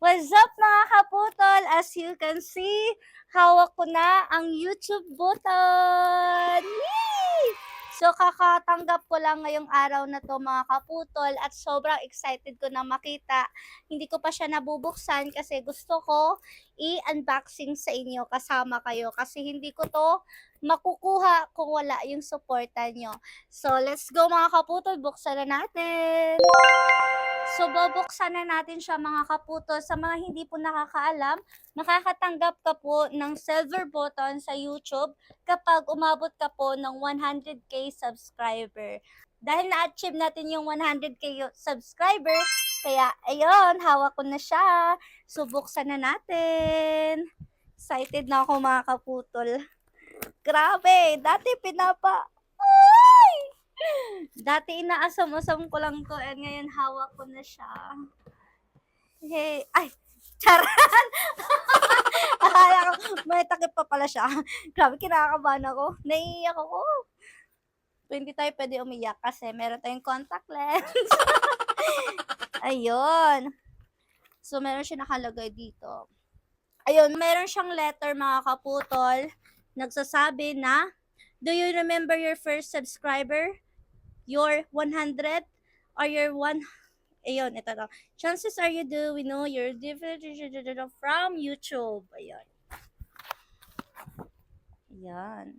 What's up mga kaputol? As you can see, hawak ko na ang YouTube button! Yee! So kakatanggap ko lang ngayong araw na to mga kaputol at sobrang excited ko na makita. Hindi ko pa siya nabubuksan kasi gusto ko i-unboxing sa inyo kasama kayo kasi hindi ko to makukuha kung wala yung suporta nyo. So let's go mga kaputol, buksan na natin! So, bubuksan na natin siya mga kaputo. Sa mga hindi po nakakaalam, makakatanggap ka po ng silver button sa YouTube kapag umabot ka po ng 100k subscriber. Dahil na-achieve natin yung 100k subscriber, kaya ayun, hawak ko na siya. So, buksan na natin. Excited na ako mga kaputol. Grabe, dati Dati inaasam-asam ko lang to and ngayon hawak ko na siya. Hey, ay, charan! Akala ko, may takip pa pala siya. Grabe, kinakabahan ako. Naiiyak ako. Hindi tayo pwede umiyak kasi meron tayong contact lens. Ayun. So, meron siya nakalagay dito. Ayun, meron siyang letter mga kaputol. Nagsasabi na, do you remember your first subscriber? Your 100 or your ayun, ito na. Chances are you do, we know you're different from YouTube. Ayun. Ayan.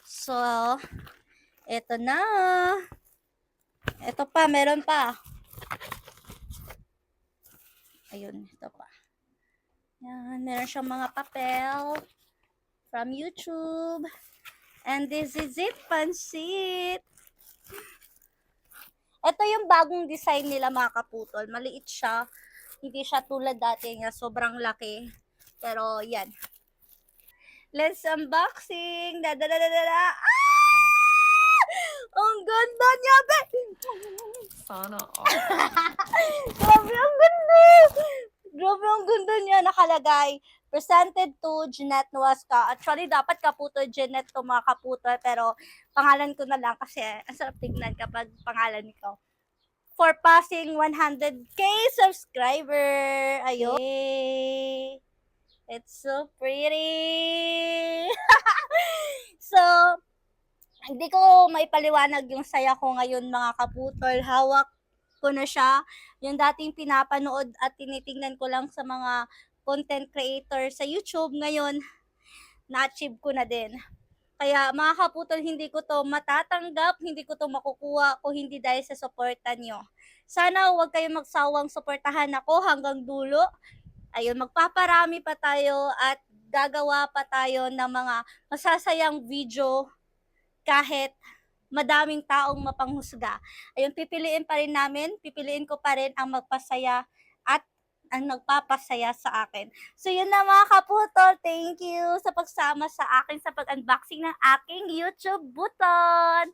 So, ito na. Ito pa, meron pa. Ayun, ito pa. Yan, meron siyang mga papel from YouTube. And this is it, pansit. Ito yung bagong design nila mga kaputol. Maliit siya. Hindi siya tulad dati niya. Sobrang laki. Pero yan. Let's unboxing. Da-da-da-da-da. Ah! Ang ganda niya, be! Sana all. Grabe, ang ganda! Grabe, ang ganda niya. Nakalagay. Presented to Jeanette Nuasca. Actually, dapat Kaputo Jeanette to mga kaputol. Pero pangalan ko na lang kasi ang sarap tignan kapag pangalan ko. For passing 100k subscriber. Ayun. It's so pretty. So, hindi ko maipaliwanag yung saya ko ngayon mga kaputol. Hawak ko na siya. Yung dating pinapanood at tinitingnan ko lang sa mga content creator sa YouTube, ngayon na-achieve ko na din. Kaya mga kaputol, hindi ko to matatanggap, hindi ko to makukuha kung hindi dahil sa suporta nyo. Sana huwag kayong magsawang suportahan ako hanggang dulo. Ayun, magpaparami pa tayo at gagawa pa tayo ng mga masasayang video kahit madaming taong mapanghusga. Ayun, pipiliin ko pa rin ang magpasaya at ang nagpapasaya sa akin. So yun na mga kaputol, thank you sa pagsama sa akin sa pag-unboxing ng aking YouTube button.